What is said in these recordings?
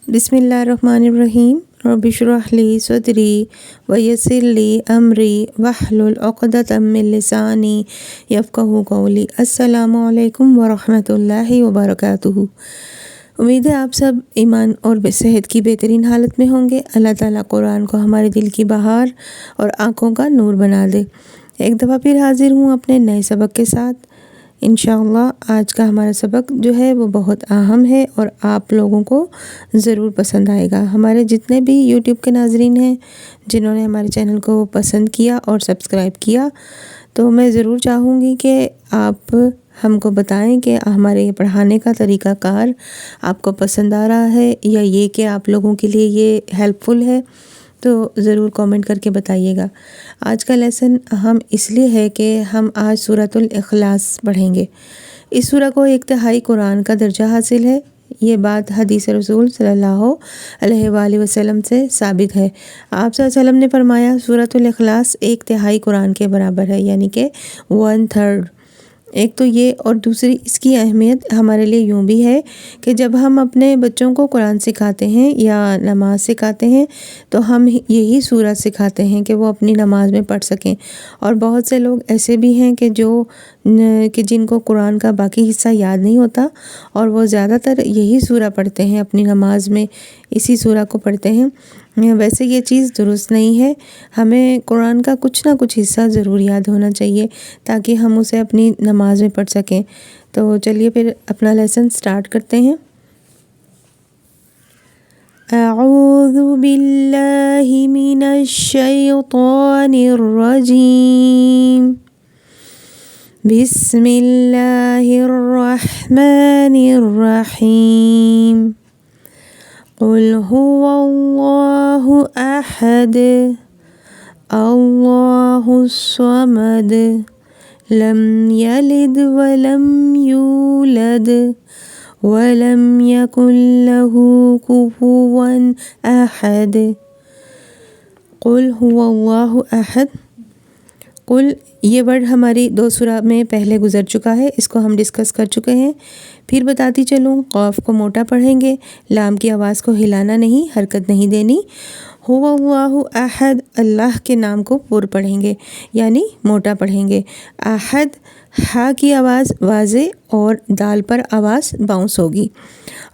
बिस्मिल्लाहिर्रहमानिर्रहीम रब्बि इश्रह ली सदरी वयस्सिर ली अमरी वहलुल उक़दतम मिन लिसानी यफ़क़हू क़ौली। अस्सलामु अलैकुम वरहमतुल्लाहि वबरकातुहू। उम्मीद है आप सब ईमान और सेहत की बेहतरीन हालत में होंगे। अल्लाह ताला कुरान को हमारे दिल की बहार और आँखों का नूर बना दे। एक दफ़ा फिर हाज़िर हूँ अपने नए सबक के साथ। इंशाअल्लाह आज का हमारा सबक जो है वो बहुत अहम है और आप लोगों को ज़रूर पसंद आएगा। हमारे जितने भी यूट्यूब के नाज़रीन हैं जिन्होंने हमारे चैनल को पसंद किया और सब्सक्राइब किया, तो मैं ज़रूर चाहूँगी कि आप हमको बताएं कि हमारे ये पढ़ाने का तरीक़ाकार आपको पसंद आ रहा है या ये कि आप लोगों के लिए ये हेल्पफुल है, तो ज़रूर कमेंट करके बताइएगा। आज का लेसन अहम इसलिए है कि हम आज सूरतुल इखलास पढ़ेंगे। इस सूरह को एक तिहाई कुरान का दर्जा हासिल है। ये बात हदीस रसूल सल्लल्लाहु अलैहि वसल्लम से साबित है। आप सल्लल्लाहु अलैहि वसल्लम ने फरमाया सूरतुल इखलास एक तिहाई कुरान के बराबर है, यानी कि 1/3। एक तो ये, और दूसरी इसकी अहमियत हमारे लिए यूँ भी है कि जब हम अपने बच्चों को कुरान सिखाते हैं या नमाज़ सिखाते हैं तो हम यही सूरत सिखाते हैं कि वो अपनी नमाज़ में पढ़ सकें। और बहुत से लोग ऐसे भी हैं कि जिनको कुरान का बाकी हिस्सा याद नहीं होता और वो ज़्यादातर यही सूरा पढ़ते हैं अपनी नमाज़ में, इसी सूरा को पढ़ते हैं। वैसे ये चीज़ दुरुस्त नहीं है। हमें कुरान का कुछ ना कुछ हिस्सा ज़रूर याद होना चाहिए ताकि हम उसे अपनी नमाज में पढ़ सकें। तो चलिए फिर अपना लेसन स्टार्ट करते हैं। अऊज़ु बिल्लाहि मिनश शैतानिर रजीम। बिस्मिल्लाहिर रहमानिर रहीम। क़ुल हुवल्लाहु अहद अल्लाहुस समद लम यलिद वलम यूलद वलम यकुल लहू कुफुवन अहद। क़ुल हुवल्लाहु अहद। कुल ये वर्ड हमारी 2 सूरा में पहले गुज़र चुका है, इसको हम डिस्कस कर चुके हैं। फिर बताती चलूँ, क़ाफ़ को मोटा पढ़ेंगे, लाम की आवाज़ को हिलाना नहीं, हरकत नहीं देनी। हुवल्लाहु अहद, अल्लाह के नाम को पुर पढ़ेंगे यानी मोटा पढ़ेंगे। अहद, हा की आवाज़ वाज़े और दाल पर आवाज़ बाउंस होगी।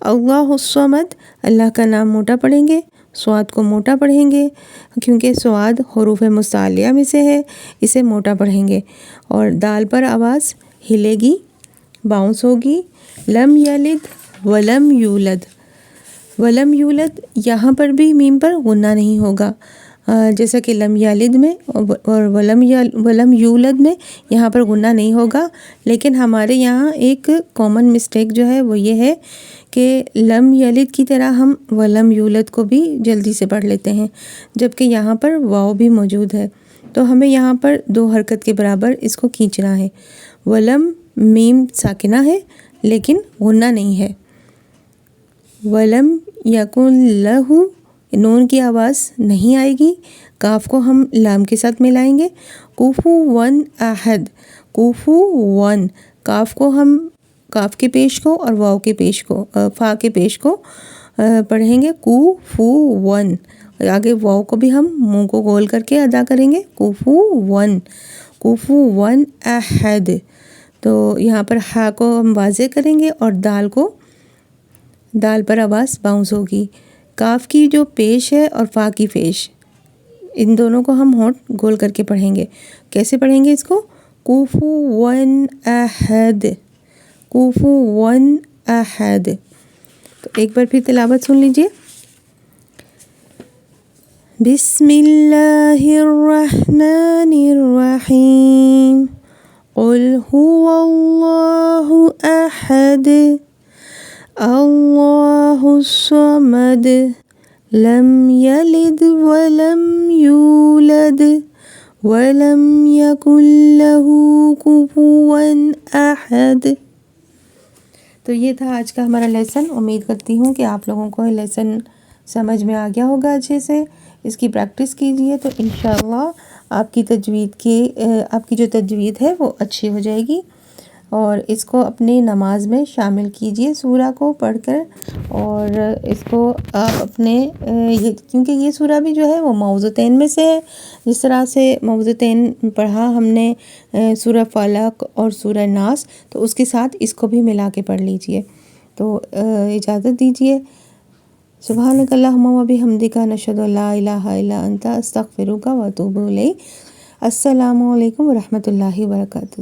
अल्लाहुस समद, अल्लाह का नाम मोटा पढ़ेंगे, स्वाद को मोटा पढ़ेंगे क्योंकि स्वाद हुरूफ़ मुस्तालिया में से है, इसे मोटा पढ़ेंगे। और दाल पर आवाज़ हिलेगी, बाउंस होगी। लम यलिद वलम यूलद, वलम यूलद, यहाँ पर भी मीम पर गुन्ना नहीं होगा, जैसा कि लम यालिद में और वलम यूलद में यहाँ पर गुन्ना नहीं होगा। लेकिन हमारे यहाँ एक कॉमन मिस्टेक जो है वो ये है कि लम यलिद की तरह हम वलम यूलद को भी जल्दी से पढ़ लेते हैं, जबकि यहाँ पर वाव भी मौजूद है। तो हमें यहाँ पर 2 हरकत के बराबर इसको खींचना है। वलम मीम साकिना है लेकिन गुन्ना नहीं है। वलम यकुल लहू, नून की आवाज़ नहीं आएगी। काफ को हम लाम के साथ मिलाएंगे। कुफुवन अहद, कुफुवन, काफ को हम काफ के पेश को और वाव के पेश को, फा के पेश को पढ़ेंगे कुफुवन। आगे वाव को भी हम मुंह को गोल करके अदा करेंगे, कुफुवन, कुफुवन अहद। तो यहाँ पर हा को हम वाज़े करेंगे और दाल पर आवाज़ बाउंस होगी। काफ की जो पेश है और फा की पेश, इन दोनों को हम होंठ गोल करके पढ़ेंगे। कैसे पढ़ेंगे इसको? कुफुवन अहद, कुफुवन अहद। तो एक बार फिर तिलावत सुन लीजिए। बिस्मिल्लाहिर रहमानिर रहीम। क़ुल हुवल्लाहु अहद अल्लाहुस समद लम यलिद वलम यूलद वलम यकुल लहू कुफुवन अहद। तो ये था आज का हमारा लेसन। उम्मीद करती हूँ कि आप लोगों को ये लेसन समझ में आ गया होगा अच्छे से। इसकी प्रैक्टिस कीजिए तो इंशाअल्लाह आपकी जो तजवीद है वो अच्छी हो जाएगी। اور اس کو اپنی نماز میں شامل کیجئے سورہ کو پڑھ کر، اور اس کو آپ اپنے کیونکہ یہ سورہ بھی جو ہے وہ معوذتین میں سے ہے، جس طرح سے معوذتین پڑھا ہم نے سورہ فلق اور سورہ ناس، تو اس کے ساتھ اس کو بھی ملا کے پڑھ لیجئے۔ تو اجازت دیجئے، سبحانک اللہم و بحمدک نشہد ان لا الہ الا انت استغفرک و اتوب الیک۔ السلام علیکم و رحمۃ اللہ وبرکاتہ۔